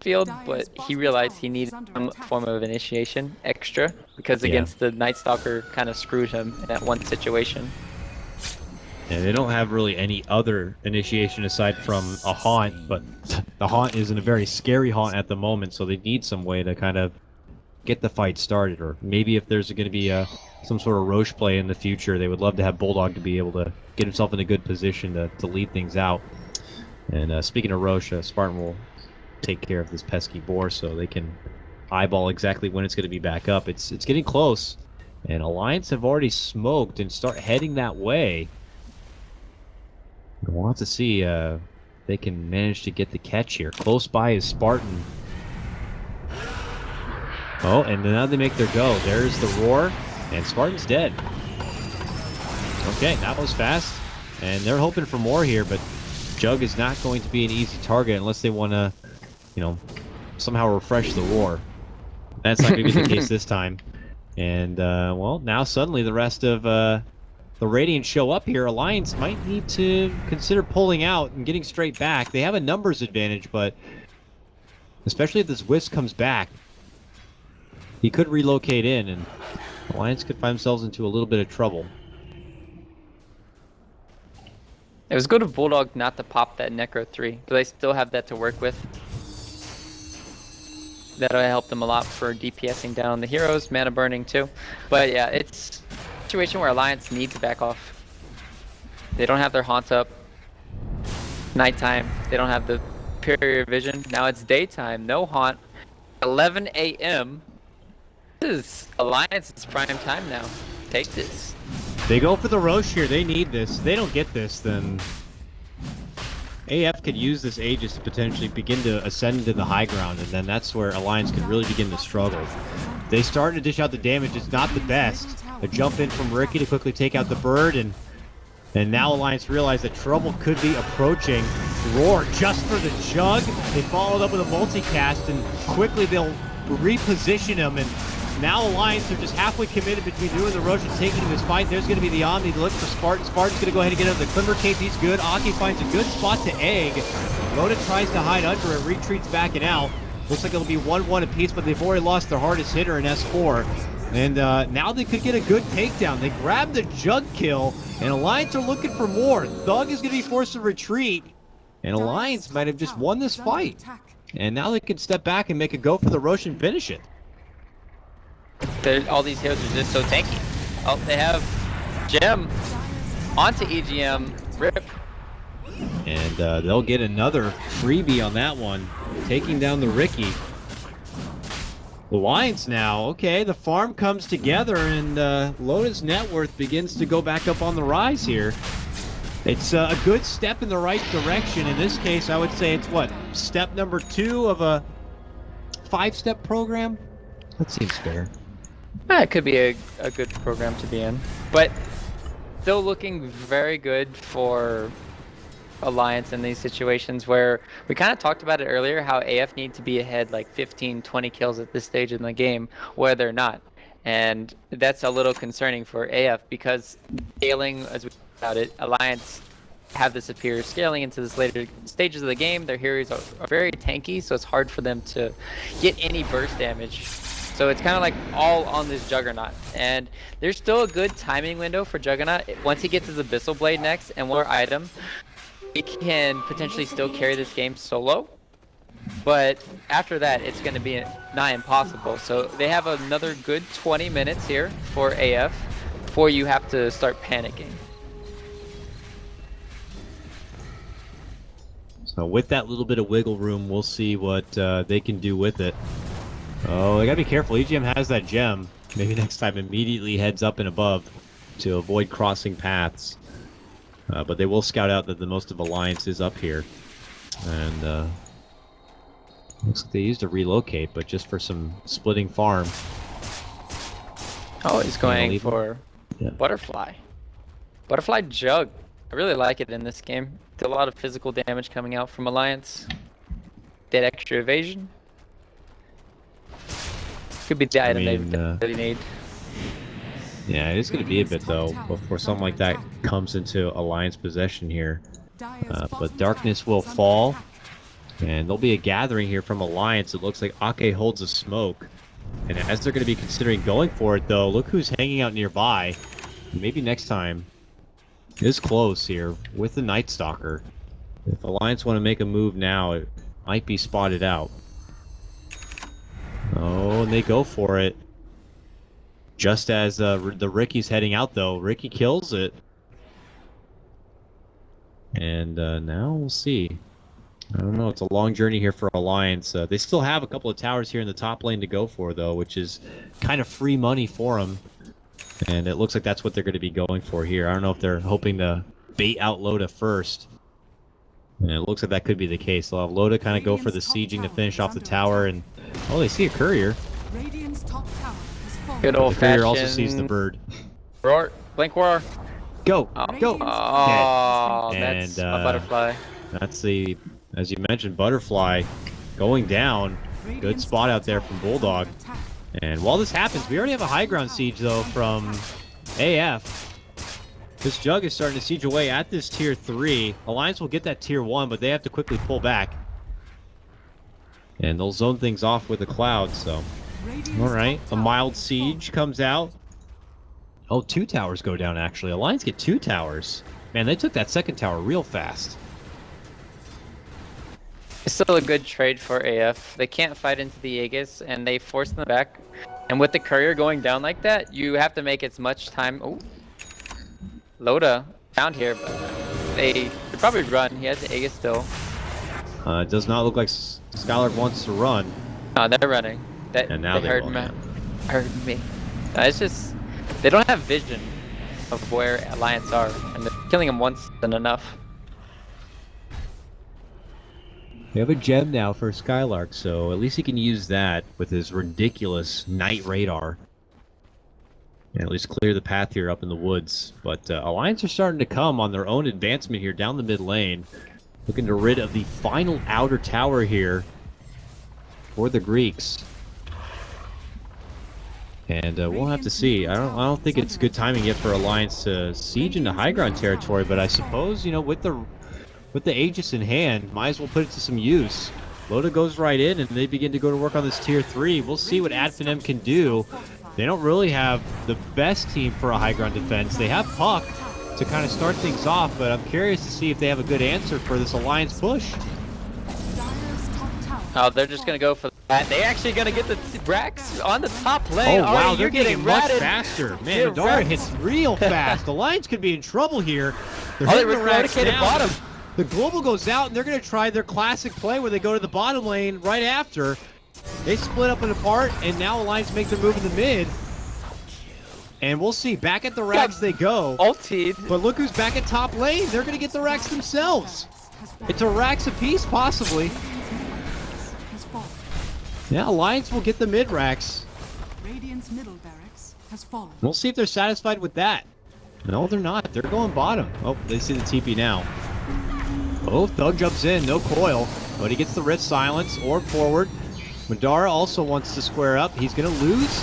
field, but he realized he needed some form of initiation extra because against the Night Stalker kind of screwed him in that one situation. And they don't have really any other initiation aside from a Haunt, but the Haunt isn't a very scary Haunt at the moment, so they need some way to kind of get the fight started, or maybe if there's going to be some sort of Roche play in the future, they would love to have Bulldog to be able to get himself in a good position to lead things out. And speaking of Roche, Spartan will take care of this pesky boar so they can eyeball exactly when it's going to be back up. It's getting close, and Alliance have already smoked and start heading that way. We'll have to see if they can manage to get the catch here. Close by is Spartan. Oh, and now they make their go. There's the Roar, and Spartan's dead. Okay, that was fast. And they're hoping for more here, but Jug is not going to be an easy target unless they want to, you know, somehow refresh the Roar. That's not going to be the case this time. And, well, now suddenly the rest of the Radiant show up here. Alliance might need to consider pulling out and getting straight back. They have a numbers advantage, but especially if this Wisp comes back, he could relocate in, and Alliance could find themselves into a little bit of trouble. It was good of Bulldog not to pop that Necro 3, but they still have that to work with. That'll help them a lot for DPSing down the heroes, mana burning too. But yeah, it's a situation where Alliance needs to back off. They don't have their Haunt up. Nighttime, they don't have the superior vision. Now it's daytime, no Haunt. 11 a.m. This is Alliance's prime time now. Take this. They go for the Roche here. They need this. If they don't get this, then AF could use this Aegis to potentially begin to ascend into the high ground, and then that's where Alliance could really begin to struggle. They start to dish out the damage. It's not the best. A jump in from Ricky to quickly take out the bird, and now Alliance realize that trouble could be approaching. Roar just for the jug. They followed up with a multicast, and quickly they'll reposition him, and now Alliance are just halfway committed between doing the Roche and taking him his fight. There's going to be the Omni to look for Spartan. Spartan's going to go ahead and get out of the Climber Cape. He's good. Aki finds a good spot to egg. Dota tries to hide under it, retreats back and out. Looks like it'll be 1-1 apiece, but they've already lost their hardest hitter in S4. And now they could get a good takedown. They grab the jug kill, and Alliance are looking for more. Thug is going to be forced to retreat, and Alliance might have just won this fight. And now they can step back and make a go for the Roche and finish it. All these heroes are just so tanky. Oh, they have Gem onto EGM. Rip. And they'll get another freebie on that one, taking down the Ricky. Alliance now, okay, the farm comes together, and Loda's net worth begins to go back up on the rise here. It's a good step in the right direction. In this case, I would say it's what, step number 2 of a 5-step program? That seems fair. It could be a good program to be in, but still looking very good for Alliance in these situations where we kind of talked about it earlier, how AF need to be ahead like 15-20 kills at this stage in the game where they're not, and that's a little concerning for AF because scaling, as we talked about it, Alliance have the superior scaling into this later stages of the game. Their heroes are very tanky, so it's hard for them to get any burst damage. So it's kind of like all on this Juggernaut, and there's still a good timing window for Juggernaut. Once he gets his Abyssal Blade next and one more item, he can potentially still carry this game solo, but after that it's going to be nigh impossible. So they have another good 20 minutes here for AF before you have to start panicking. So with that little bit of wiggle room, we'll see what they can do with it. Oh, they gotta be careful. EGM has that gem. Maybe next time immediately heads up and above to avoid crossing paths. But they will scout out that the most of Alliance is up here. And looks like they used a relocate, but just for some splitting farm. Oh, he's going for Butterfly. Butterfly Jug. I really like it in this game. Did a lot of physical damage coming out from Alliance. Did extra evasion. Could be the item they really need. Yeah, it is going to be a bit though before something like that comes into Alliance possession here. But darkness will fall, and there'll be a gathering here from Alliance. It looks like Ake holds a smoke, and as they're going to be considering going for it though, look who's hanging out nearby. Maybe next time is close here with the Night Stalker. If Alliance want to make a move now, it might be spotted out. Oh, and they go for it. Just as the Ricky's heading out, though. Ricky kills it. And now we'll see. I don't know. It's a long journey here for Alliance. They still have a couple of towers here in the top lane to go for, though, which is kind of free money for them. And it looks like that's what they're going to be going for here. I don't know if they're hoping to bait out Loda first. And it looks like that could be the case. They'll have Loda kind of go for the sieging to finish off the tower. And oh, they see a courier. Good old The courier also sees the bird. Roar. Blink Roar. Go. Go. Oh, Dead. that's a Butterfly. That's the, as you mentioned, Butterfly going down. Good spot out there from Bulldog. And while this happens, we already have a high ground siege, though, from AF. This Jug is starting to siege away at this tier 3. Alliance will get that tier 1, but they have to quickly pull back. And they'll zone things off with a cloud, so... Alright, a mild siege comes out. Oh, 2 towers go down, actually. Alliance get 2 towers. Man, they took that second tower real fast. It's still a good trade for AF. They can't fight into the Aegis, and they force them back. And with the courier going down like that, you have to make as much time... Oh. Loda down here, but they could probably run. He has the Aegis still. It does not look like Skylark wants to run. No, they're running. And now they heard me. It's just they don't have vision. of where Alliance are, and killing them once isn't enough. We have a gem now for Skylark, so at least he can use that with his ridiculous night radar. And at least clear the path here up in the woods. But Alliance are starting to come on their own advancement here down the mid lane. Looking to rid of the final outer tower here for the Greeks. And we'll have to see. I don't think it's good timing yet for Alliance to siege into high ground territory, but I suppose, you know, with the Aegis in hand, might as well put it to some use. Loda goes right in, and they begin to go to work on this tier 3. We'll see what Finem can do. They don't really have the best team for a high ground defense. They have Puck to kind of start things off, but I'm curious to see if they have a good answer for this Alliance push. Oh, they're just gonna go for that. They actually gonna get the Brax on the top lane. Oh wow, they're you're getting much ratted. faster. Man, You're Madara ratted. hits real fast. Alliance could be in trouble here. They're Oh, they hitting the racks relocated now. bottom. The global goes out, and they're going to try their classic play where they go to the bottom lane right after. They split up and apart, and now Alliance make their move in the mid. And we'll see. Back at the racks they go. Ultied. But look who's back at top lane. They're going to get the racks themselves. It's a racks apiece, possibly. Yeah, Alliance will get the mid racks. Radiant's middle barracks has fallen. We'll see if they're satisfied with that. No, they're not. They're going bottom. Oh, they see the TP now. Oh, Thug jumps in, no coil, but he gets the wrist silence or forward. Madara also wants to square up. He's going to lose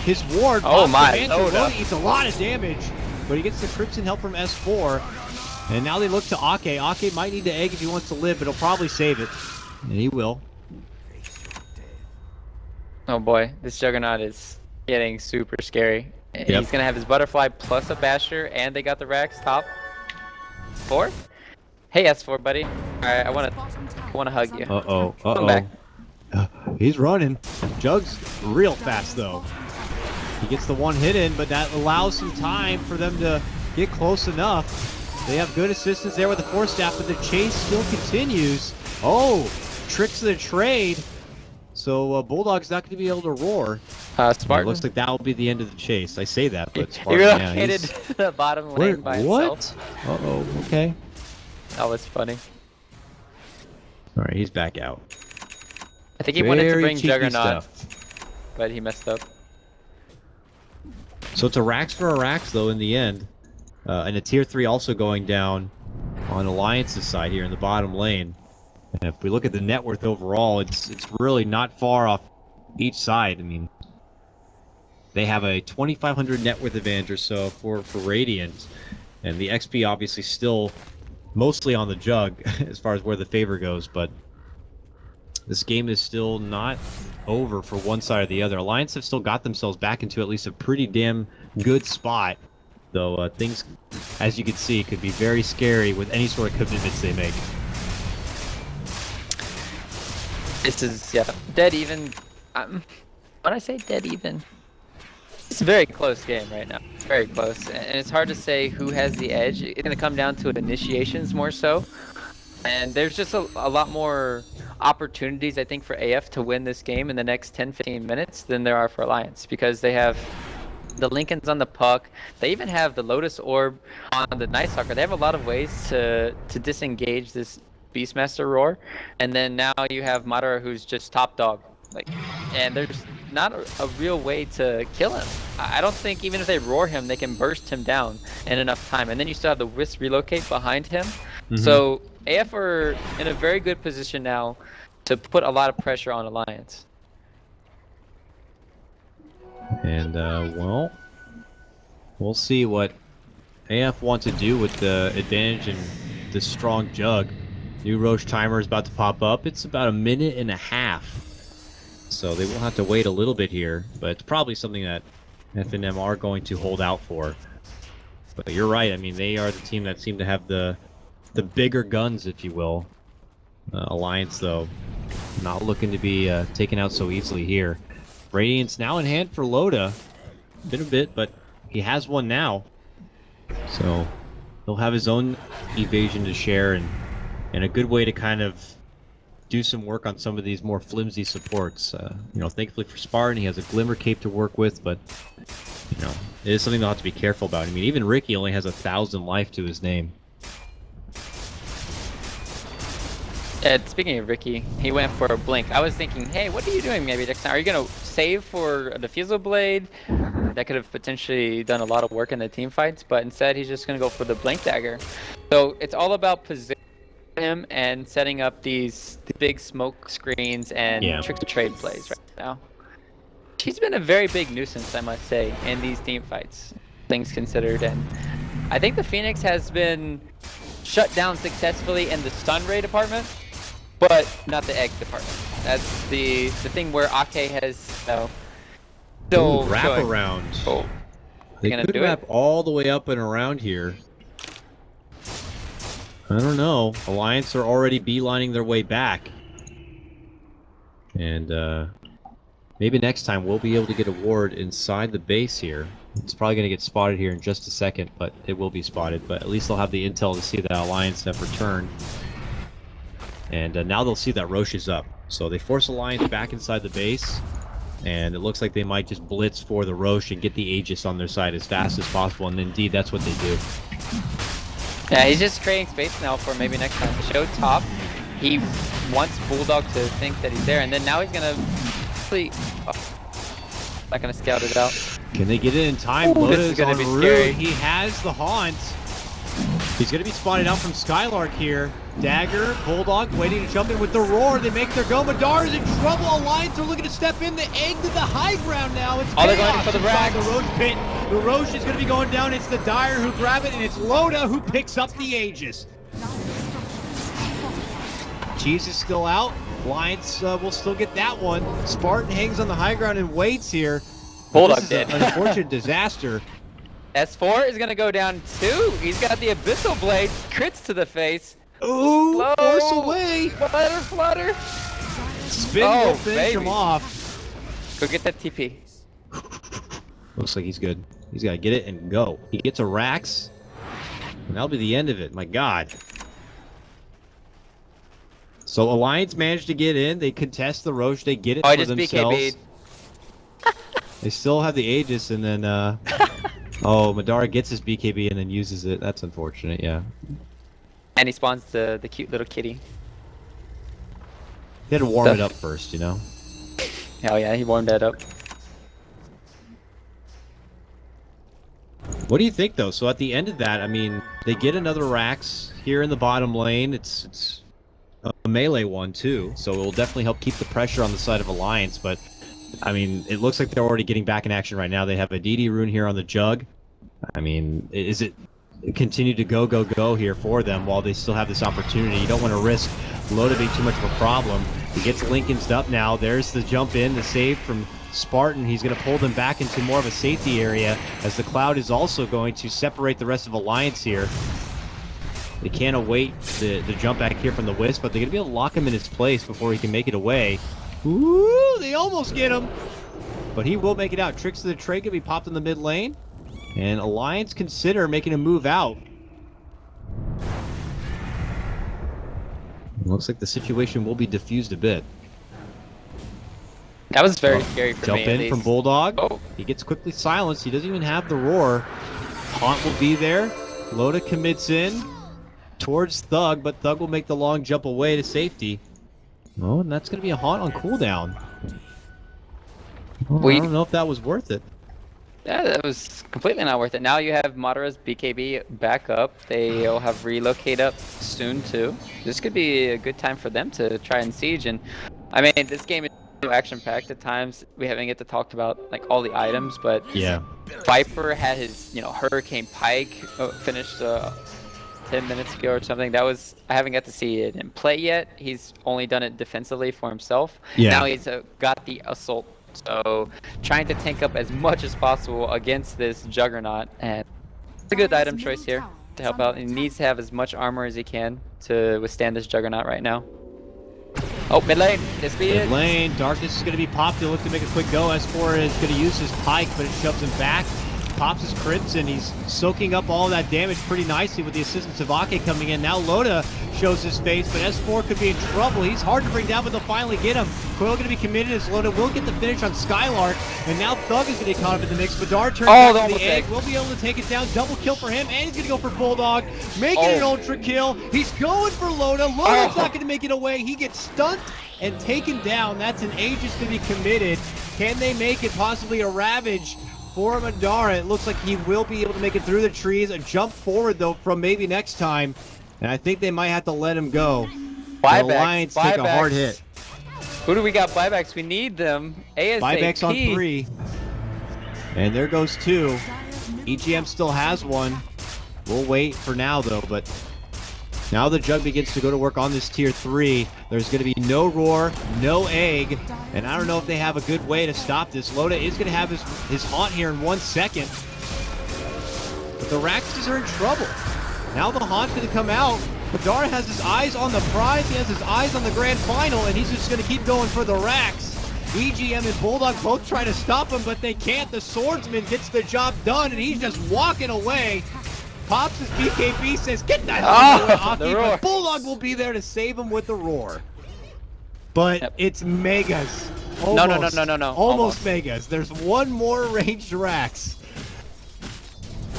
his ward. Oh my, Loda eats a lot of damage, but he gets the Crimson help from S4. And now they look to Ake. Ake might need the egg if he wants to live, but he'll probably save it. And he will. Oh boy, this Juggernaut is getting super scary. Yep. He's gonna have his Butterfly plus a Basher, and they got the Rax top 4. Hey S4 buddy, alright, I wanna hug you. Come back. He's running. Jug's real fast though. He gets the one hit in, but that allows some time for them to get close enough. They have good assistance there with the Force Staff, but the chase still continues. Oh, tricks of the trade. So Bulldog's not going to be able to roar. Spartan. It looks like that will be the end of the chase. I say that, but He Spartan, relocated to the bottom lane by himself. What? Uh-oh, okay. That was funny. All right, he's back out. I think he wanted to Very bring cheeky Juggernaut, stuff. but he messed up. So it's a Rax for a Rax, though, in the end. And a tier 3 also going down on Alliance's side here in the bottom lane. And if we look at the net worth overall, it's really not far off each side. I mean, they have a 2,500 net worth advantage or so for Radiant. And the XP obviously still mostly on the Jug as far as where the favor goes, but this game is still not over for one side or the other. Alliance have still got themselves back into at least a pretty damn good spot, though things, as you can see, could be very scary with any sort of commitments they make. This is, yeah, dead even. When I say dead even, it's a very close game right now. It's very close, and it's hard to say who has the edge. It's going to come down to initiations more so. And there's just a lot more opportunities, I think, for AF to win this game in the next 10-15 minutes than there are for Alliance, because they have the Lincolns on the Puck. They even have the Lotus Orb on the Night Stalker. They have a lot of ways to disengage this Beastmaster roar, and then now you have Madara, who's just top dog. Like, and there's not a real way to kill him. I don't think even if they roar him, they can burst him down in enough time. And then you still have the Wisp relocate behind him. So AF are in a very good position now to put a lot of pressure on Alliance. And, well, we'll see what AF want to do with the advantage and the strong Jug. New Roche timer is about to pop up. It's about 1.5 minutes. So they will have to wait a little bit here, but it's probably something that Finem are going to hold out for. But you're right. I mean, they are the team that seem to have the bigger guns, if you will. Alliance, though, not looking to be taken out so easily here. Radiant's now in hand for Loda. Been a bit, but he has one now. So he'll have his own evasion to share, and a good way to kind of do some work on some of these more flimsy supports. You know, thankfully for Spartan, he has a Glimmer Cape to work with, but, you know, it is something they'll have to be careful about. I mean, even Ricky only has 1,000 life to his name. Speaking of Ricky, he went for a blink. I was thinking, hey, what are you doing maybe next time? Are you going to save for a Diffusal Blade? That could have potentially done a lot of work in the team fights, but instead he's just going to go for the Blink Dagger. So it's all about positioning him and setting up these big smoke screens and trick to trade plays right now. She's been a very big nuisance, I must say, in these team fights, things considered. And I think the Phoenix has been shut down successfully in the stun ray department, but not the egg department. That's the thing where Ake has still wrap around. Oh, they could wrap all the way up and around here. I don't know. Alliance are already beelining their way back. And maybe next time we'll be able to get a ward inside the base here. It's probably going to get spotted here in just a second, but it will be spotted. But at least they'll have the intel to see that Alliance have returned. And now they'll see that Roche is up. So they force Alliance back inside the base. And it looks like they might just blitz for the Roche and get the Aegis on their side as fast as possible. And indeed, that's what they do. Yeah, he's just creating space now for maybe next time. Show top. He wants Bulldog to think that he's there. And then now he's going to actually... not going to scout it out. Can they get it in time? Ooh, this is going to be scary. He has the haunt. He's going to be spotted out from Skylark here. Dagger, Bulldog waiting to jump in with the roar. They make their go. Madar's in trouble. Alliance are looking to step in. The egg to the high ground now. It's they're going for the rack. The Roche pit. The Roche is going to be going down. It's the Dire who grab it, and it's Loda who picks up the Aegis. Cheese is still out. Alliance will still get that one. Spartan hangs on the high ground and waits here. Bulldog did. An unfortunate disaster. S4 is going to go down too. He's got the Abyssal Blade. Crits to the face. Ooh, Low. force away. Flutter. Spin will finish him off. Go get that TP. Looks like he's good. He's got to get it and go. He gets a Rax. And that'll be the end of it. My God. So Alliance managed to get in. They contest the Roche. They get it for themselves. BKB'd. They still have the Aegis, and then oh, Madara gets his BKB and then uses it. That's unfortunate. Yeah. And he spawns the cute little kitty. He had to warm it up first, you know. Hell yeah, he warmed that up. What do you think, though? So at the end of that, I mean, they get another Rax here in the bottom lane. It's a melee one too, so it will definitely help keep the pressure on the side of Alliance. But I mean, it looks like they're already getting back in action right now. They have a DD rune here on the Jug. I mean, is it continue to go here for them while they still have this opportunity? You don't want to risk Loda being too much of a problem. He gets Lincoln's up now. There's the jump in, the save from Spartan. He's going to pull them back into more of a safety area as the Cloud is also going to separate the rest of Alliance here. They can't await the jump back here from the Wisp, but they're going to be able to lock him in his place before he can make it away. Ooh, they almost get him. But he will make it out. Tricks to the Trade can be popped in the mid lane. And Alliance consider making a move out. Looks like the situation will be diffused a bit. That was very scary for me. Jump in from Bulldog. Oh. He gets quickly silenced. He doesn't even have the roar. Haunt will be there. Loda commits in towards Thug, but Thug will make the long jump away to safety. Oh, and that's going to be a Haunt on cooldown. Oh, I don't know if that was worth it. Yeah, that was completely not worth it. Now you have Madara's BKB back up. They'll have relocate up soon too. This could be a good time for them to try and siege. And I mean, this game is action-packed at times. We haven't get to talk about like all the items, but yeah, Viper had his Hurricane Pike finished 10 minutes ago or something. That was, I haven't got to see it in play yet. He's only done it defensively for himself. Yeah. Now he's got the Assault. So trying to tank up as much as possible against this Juggernaut, and it's a good item choice here to help out. He needs to have as much armor as he can to withstand this Juggernaut right now. Oh, mid lane, mid lane, Darkness is going to be popped. He'll look to make a quick go. S4 is going to use his Pike, but it shoves him back. pops his Crimson. He's soaking up all that damage pretty nicely with the assistance of Ake coming in. Now Loda shows his face, but S4 could be in trouble. He's hard to bring down, but they'll finally get him. Coil going to be committed as Loda will get the finish on Skylark, and now Thug is going to get caught up in the mix. Badar turns back to the egg. Will be able to take it down. Double kill for him, and he's going to go for Bulldog. Making an ultra kill. He's going for Loda. Loda's not going to make it away. He gets stunned and taken down. That's an Aegis to be committed. Can they make it possibly a Ravage for Madara? It looks like he will be able to make it through the trees. A jump forward, though, from maybe next time. And I think they might have to let him go. The Alliance take a hard hit. Who do we got buybacks? We need them. ASAP. Buybacks on 3. And there goes 2. EGM still has 1. We'll wait for now, though, but now the Jug begins to go to work on this tier 3. There's going to be no Roar, no Egg, and I don't know if they have a good way to stop this. Loda is going to have his haunt here in 1 second. But the Raxes are in trouble. Now the haunt's going to come out. Madara has his eyes on the prize. He has his eyes on the grand final, and he's just going to keep going for the Rax. EGM and Bulldog both try to stop him, but they can't. The Swordsman gets the job done, and he's just walking away. Pops his BKB, says, get that out of the way, Aki, but Bulldog will be there to save him with the Roar. But it's Megas. Almost, No. Almost Megas. There's one more ranged Rax.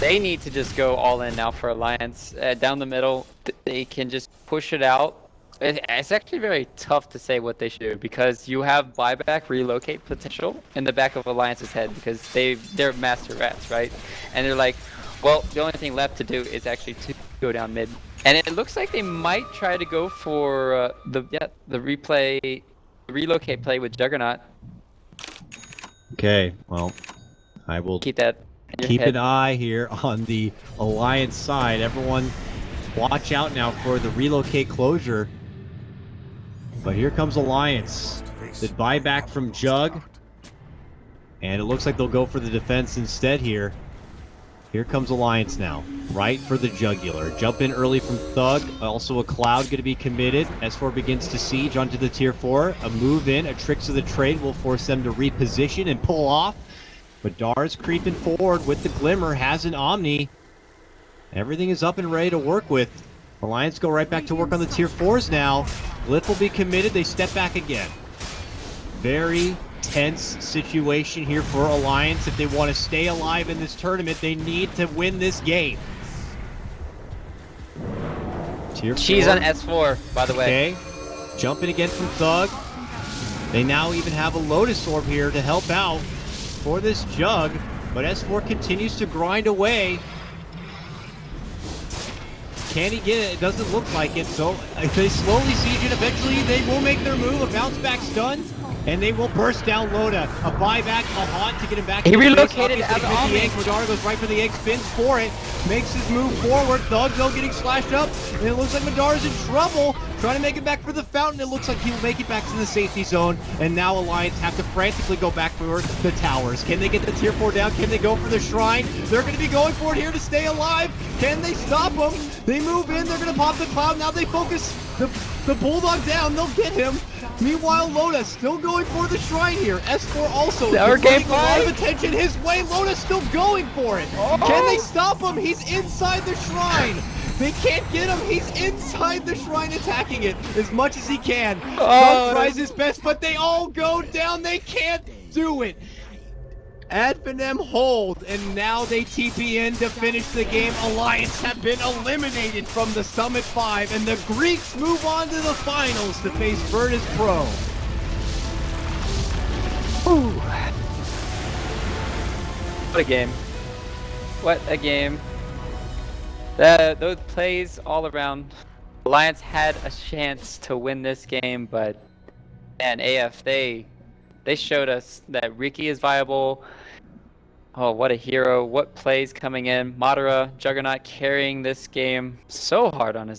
They need to just go all in now for Alliance. Down the middle, they can just push it out. It's actually very tough to say what they should do because you have buyback relocate potential in the back of Alliance's head because they're master rats, right? And they're like, well, the only thing left to do is actually to go down mid. And it looks like they might try to go for the relocate play with Juggernaut. Okay, well, I will keep that. Keep an eye here on the Alliance side. Everyone watch out now for the relocate closure. But here comes Alliance. The buyback from Jug. And it looks like they'll go for the defense instead here. Here comes Alliance now. Right for the jugular. Jump in early from Thug. Also a Cloud going to be committed. S4 begins to siege onto the tier 4. A move in, a Tricks of the Trade will force them to reposition and pull off. But Dar's creeping forward with the Glimmer, has an Omni. Everything is up and ready to work with. Alliance go right back to work on the tier 4s now. Glyph will be committed, they step back again. Very tense situation here for Alliance. If they want to stay alive in this tournament, they need to win this game. Tier 4. She's on S4, by the way. Okay, jumping again from Thug. They now even have a Lotus Orb here to help out for this Jug, but S4 continues to grind away. Can he get it? It doesn't look like it, so they slowly siege it. Eventually, they will make their move. A bounce back stun, and they will burst down Loda. A buyback, a haunt to get him back. He relocated out of the egg. Madara goes right for the egg, spins for it, makes his move forward. Thug, though, getting slashed up, and it looks like Madara's in trouble. Trying to make it back for the fountain. It looks like he'll make it back to the safety zone. And now Alliance have to frantically go back for the towers. Can they get the tier 4 down? Can they go for the shrine? They're going to be going for it here to stay alive. Can they stop them? They move in. They're going to pop the Cloud. Now they focus the Bulldog down. They'll get him. Meanwhile, Loda still going for the shrine here. S4 also getting a lot of attention his way. Loda's still going for it. Can they stop him? He's inside the shrine. They can't get him. He's inside the shrine attacking it as much as he can. Thug tries his best, but they all go down. They can't do it. Finem hold, and now they TP in to finish the game. Alliance have been eliminated from the Summit 5, and the Greeks move on to the finals to face Virtus Pro. Ooh. What a game. What a game. Those plays all around. Alliance had a chance to win this game, but man, AF, they showed us that Riki is viable. Oh, what a hero. What plays coming in. Madara, Juggernaut carrying this game so hard on his